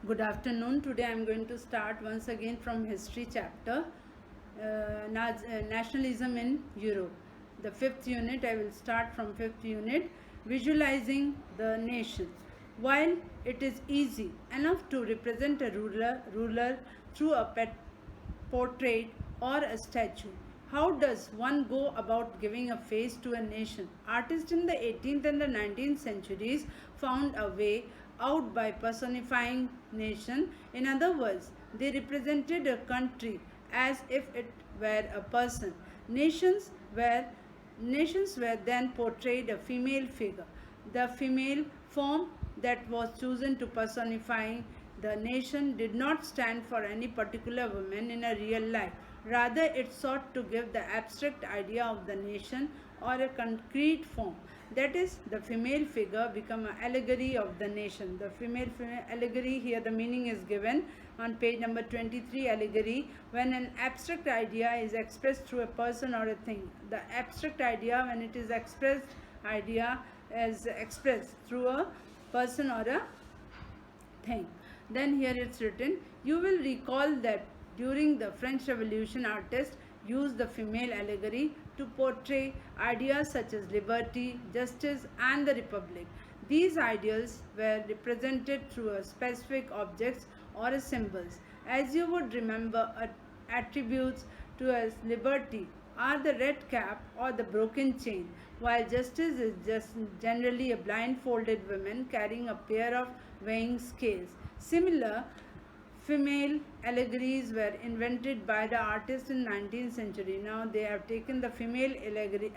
Good afternoon. Today I am going to start once again from history chapter, nationalism in Europe. The fifth unit, I will start from fifth unit, visualizing the nation. While it is easy enough to represent a ruler through a portrait or a statue, how does one go about giving a face to a nation? Artists in the 18th and the 19th centuries found a way out by personifying nation. In other words, they represented a country as if it were a person. Nations were then portrayed a female figure. The female form that was chosen to personify the nation did not stand for any particular woman in a real life. Rather, it sought to give the abstract idea of the nation or a concrete form. That is, the female figure become an allegory of the nation. The female allegory, here the meaning is given on page number 23. Allegory, when an abstract idea is expressed through a person or a thing. The abstract idea, when it is expressed, idea is expressed through a person or a thing. Then here it's written, you will recall that during the French Revolution, artists used the female allegory to portray ideas such as liberty, justice, and the republic. These ideals were represented through a specific objects or a symbols. As you would remember, attributes to a liberty are the red cap or the broken chain, while justice is just generally a blindfolded woman carrying a pair of weighing scales. Similar female allegories were invented by the artists in 19th century. Now they have taken the female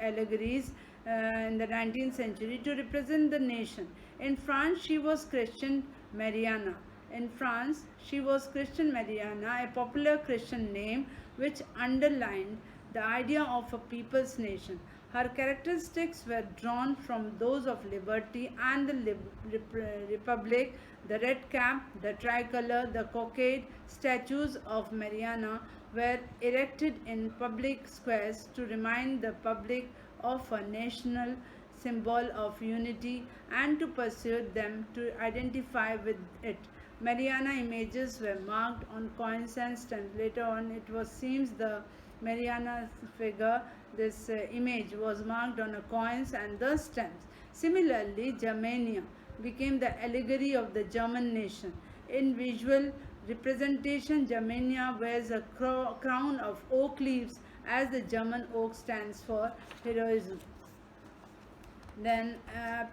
allegories in the 19th century to represent the nation. In France, she was Christian Mariana. In France, she was Christian Mariana, a popular Christian name which underlined the idea of a people's nation. Her characteristics were drawn from those of liberty and the republic. The red cap, the tricolor, the cockade statues of Mariana were erected in public squares to remind the public of a national symbol of unity and to persuade them to identify with it. Mariana images were marked on coins and stamps. Later on, it was seems the Mariana figure, this image was marked on a coins and the stamps. Similarly, Germania became the allegory of the German nation. In visual representation, Germania wears a crown of oak leaves as the German oak stands for heroism. Then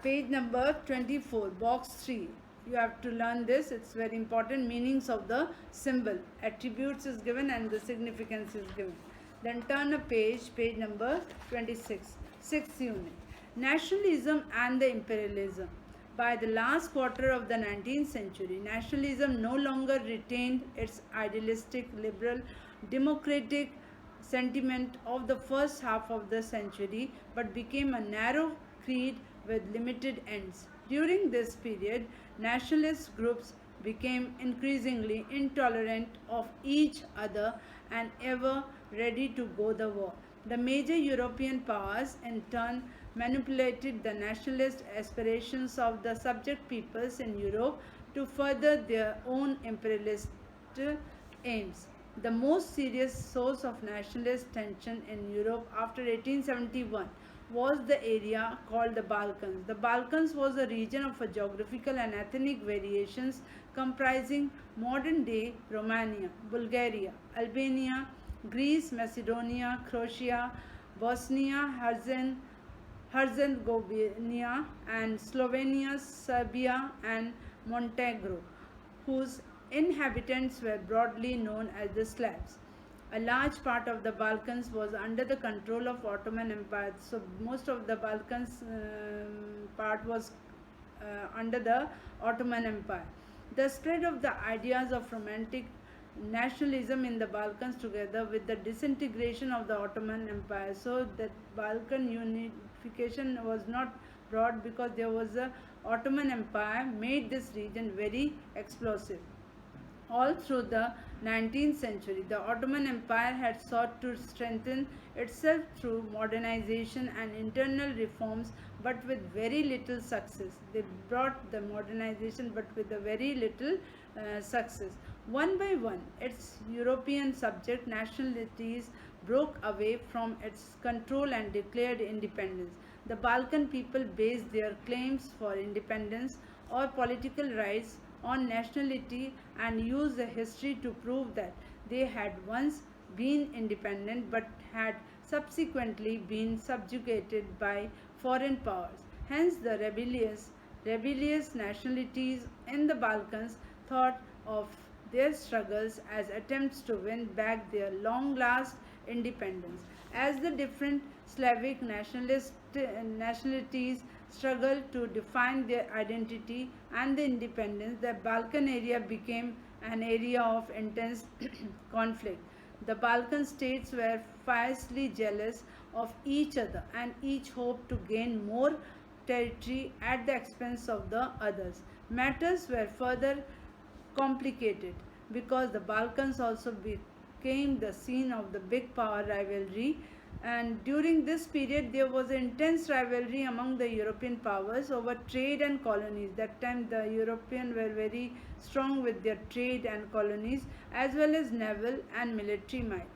page number 24, box 3. You have to learn this. It's very important. Meanings of the symbol. Attributes is given and the significance is given. Then turn a page, page number 26, 6th unit. Nationalism and the imperialism. By the last quarter of the 19th century, nationalism no longer retained its idealistic, liberal, democratic sentiment of the first half of the century, but became a narrow creed with limited ends. During this period, nationalist groups became increasingly intolerant of each other and ever ready to go to war. The major European powers, in turn, manipulated the nationalist aspirations of the subject peoples in Europe to further their own imperialist aims. The most serious source of nationalist tension in Europe after 1871 was the area called the Balkans. The Balkans was a region of a geographical and ethnic variations comprising modern-day Romania, Bulgaria, Albania, Greece, Macedonia, Croatia, Bosnia, Herzegovina, and Slovenia, Serbia, and Montenegro, whose inhabitants were broadly known as the Slavs. A large part of the Balkans was under the control of Ottoman Empire. So most of the Balkans part was under the Ottoman Empire. The spread of the ideas of romantic nationalism in the Balkans together with the disintegration of the Ottoman Empire. So that Balkan unification was not brought because there was a Ottoman Empire made this region very explosive. All through the 19th century, the Ottoman Empire had sought to strengthen itself through modernization and internal reforms, but with very little success. They brought the modernization, but with a very little success. One by one, its European subject nationalities broke away from its control and declared independence. The Balkan people based their claims for independence or political rights on nationality and used the history to prove that they had once been independent but had subsequently been subjugated by foreign powers. Hence, the rebellious nationalities in the Balkans thought of their struggles as attempts to win back their long last independence. As the different Slavic nationalities struggled to define their identity and the independence, the Balkan area became an area of intense conflict. The Balkan states were fiercely jealous of each other and each hoped to gain more territory at the expense of the others. Matters were further complicated because the Balkans also became the scene of the big power rivalry, and during this period there was an intense rivalry among the European powers over trade and colonies. That time the Europeans were very strong with their trade and colonies as well as naval and military might.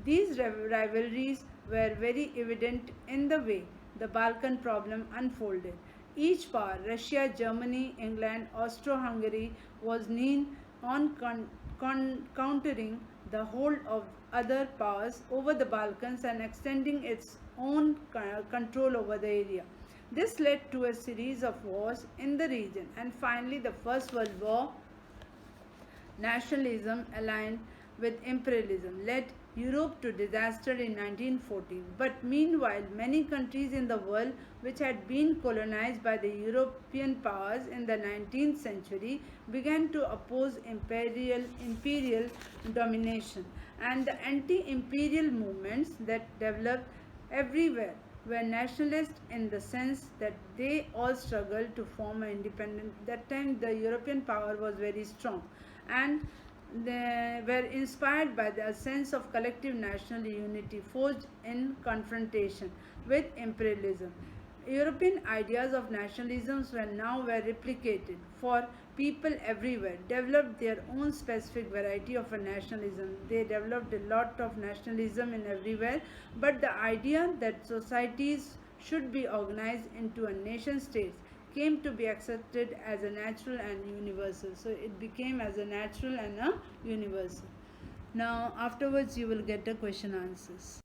These rivalries were very evident in the way the Balkan problem unfolded. Each power, Russia, Germany, England, Austro-Hungary, was keen on countering the hold of other powers over the Balkans and extending its own control over the area. This led to a series of wars in the region, and finally the First World War. Nationalism aligned with imperialism led Europe to disaster in 1914. But meanwhile, many countries in the world which had been colonized by the European powers in the 19th century began to oppose imperial domination, and the anti-imperial movements that developed everywhere were nationalist in the sense that they all struggled to form an independent. That time the European power was very strong, and they were inspired by the sense of collective national unity forged in confrontation with imperialism. European ideas of nationalism were replicated for people everywhere, developed their own specific variety of a nationalism. They developed a lot of nationalism in everywhere, but the idea that societies should be organized into a nation states came to be accepted as a natural and universal. So it became as a natural and a universal. Now afterwards you will get the question answers.